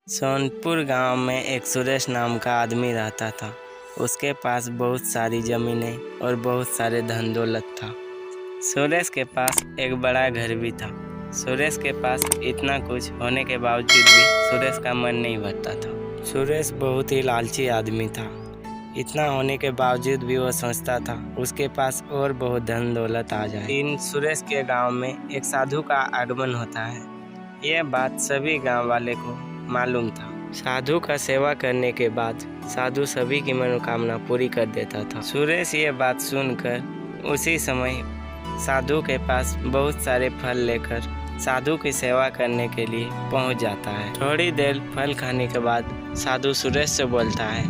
सोनपुर गांव में एक सुरेश नाम का आदमी रहता था। उसके पास बहुत सारी ज़मीनें और बहुत सारे धन दौलत था। सुरेश के पास एक बड़ा घर भी था। सुरेश के पास इतना कुछ होने के बावजूद भी सुरेश का मन नहीं भरता था। सुरेश बहुत ही लालची आदमी था। इतना होने के बावजूद भी वो सोचता था उसके पास और बहुत धन दौलत आ जाए। इन सुरेश के गांव में एक साधु का आगमन होता है। यह बात सभी गांव वाले को मालूम था। साधु का सेवा करने के बाद साधु सभी की मनोकामना पूरी कर देता था। सुरेश ये बात सुनकर उसी समय साधु के पास बहुत सारे फल लेकर साधु की सेवा करने के लिए पहुंच जाता है। थोड़ी देर फल खाने के बाद साधु सुरेश से बोलता है,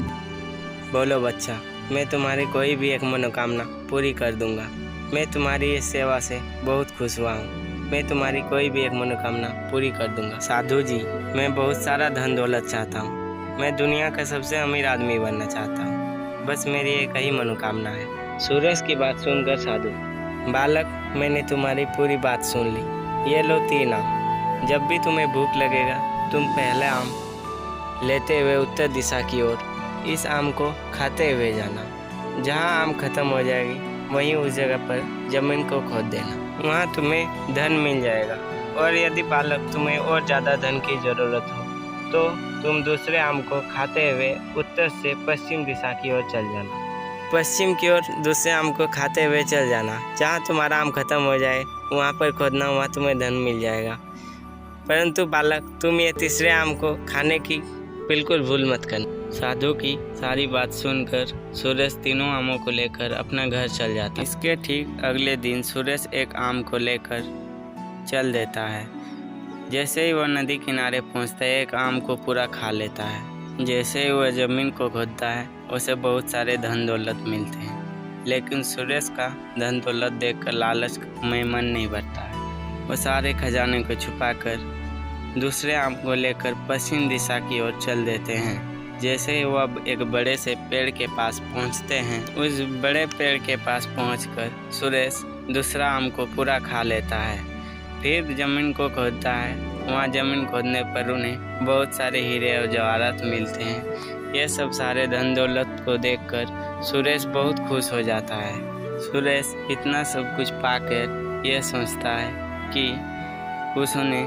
बोलो बच्चा, मैं तुम्हारी कोई भी एक मनोकामना पूरी कर दूंगा। मैं तुम्हारी इस सेवा से बहुत खुश हुआ हूँ। मैं तुम्हारी कोई भी एक मनोकामना पूरी कर दूंगा। साधु जी, मैं बहुत सारा धन दौलत चाहता हूँ। मैं दुनिया का सबसे अमीर आदमी बनना चाहता हूँ। बस मेरी एक ही मनोकामना है। सुरेश की बात सुनकर साधु, बालक, मैंने तुम्हारी पूरी बात सुन ली। ये लो 3 आम। जब भी तुम्हें भूख लगेगा तुम पहले आम लेते हुए उत्तर दिशा की ओर इस आम को खाते हुए जाना। जहाँ आम खत्म हो जाएगी वहीं उस जगह पर जमीन को खोद देना। वहाँ तुम्हें धन मिल जाएगा। और यदि बालक तुम्हें और ज़्यादा धन की ज़रूरत हो तो तुम दूसरे आम को खाते हुए उत्तर से पश्चिम दिशा की ओर चल जाना। पश्चिम की ओर दूसरे आम को खाते हुए चल जाना। जहाँ तुम्हारा आम खत्म हो जाए वहाँ पर खोदना, वहाँ तुम्हें धन मिल जाएगा। परंतु बालक, तुम ये तीसरे आम को खाने की बिल्कुल भूल मत करना। साधु की सारी बात सुनकर सुरेश तीनों आमों को लेकर अपना घर चल जाता है। इसके ठीक अगले दिन सुरेश एक आम को लेकर चल देता है। जैसे ही वह नदी किनारे पहुंचता है एक आम को पूरा खा लेता है। जैसे ही वह जमीन को खोदता है उसे बहुत सारे धन दौलत मिलते हैं। लेकिन सुरेश का धन दौलत देखकर लालच में मन नहीं भरता है। वह सारे खजाने को छुपाकर दूसरे आम को लेकर पश्चिम दिशा की ओर चल देते हैं। जैसे ही वह एक बड़े से पेड़ के पास पहुंचते हैं, उस बड़े पेड़ के पास पहुंचकर सुरेश दूसरा आम को पूरा खा लेता है। फिर जमीन को खोदता है। वहां जमीन खोदने पर उन्हें बहुत सारे हीरे और जवाहरात मिलते हैं। ये सब सारे धन दौलत को देखकर सुरेश बहुत खुश हो जाता है। सुरेश इतना सब कुछ पाकर यह सोचता है कि उसने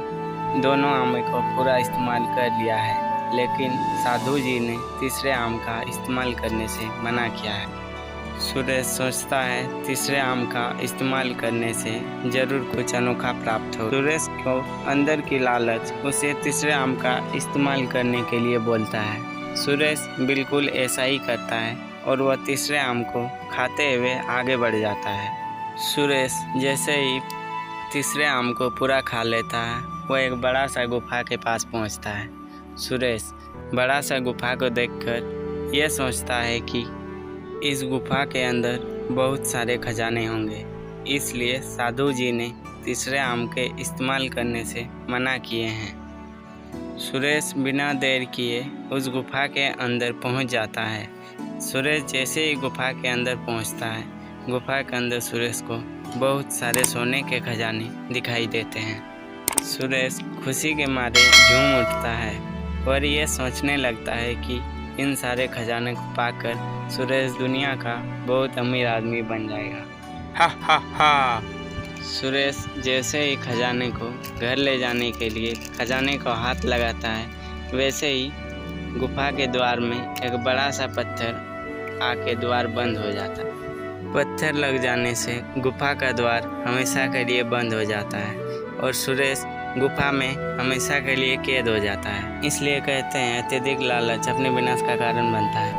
दोनों आम को पूरा इस्तेमाल कर लिया है, लेकिन साधु जी ने तीसरे आम का इस्तेमाल करने से मना किया है। सुरेश सोचता है तीसरे आम का इस्तेमाल करने से जरूर कुछ अनोखा प्राप्त हो। सुरेश को अंदर की लालच उसे तीसरे आम का इस्तेमाल करने के लिए बोलता है। सुरेश बिल्कुल ऐसा ही करता है और वह तीसरे आम को खाते हुए आगे बढ़ जाता है। सुरेश जैसे ही तीसरे आम को पूरा खा लेता है वह एक बड़ा सा गुफा के पास पहुंचता है। सुरेश बड़ा सा गुफा को देखकर यह सोचता है कि इस गुफा के अंदर बहुत सारे खजाने होंगे, इसलिए साधु जी ने तीसरे आम के इस्तेमाल करने से मना किए हैं। सुरेश बिना देर किए उस गुफा के अंदर पहुंच जाता है। सुरेश जैसे ही गुफा के अंदर पहुंचता है, गुफा के अंदर सुरेश को बहुत सारे सोने के खजाने दिखाई देते हैं। सुरेश खुशी के मारे झूम उठता है और ये सोचने लगता है कि इन सारे खजाने को पाकर सुरेश दुनिया का बहुत अमीर आदमी बन जाएगा। हा हा हा। सुरेश जैसे ही खजाने को घर ले जाने के लिए खजाने को हाथ लगाता है, वैसे ही गुफा के द्वार में एक बड़ा सा पत्थर आके द्वार बंद हो जाता है। पत्थर लग जाने से गुफा का द्वार हमेशा के लिए बंद हो जाता है और सुरेश गुफा में हमेशा के लिए कैद हो जाता है। इसलिए कहते हैं अत्यधिक लालच अपने विनाश का कारण बनता है।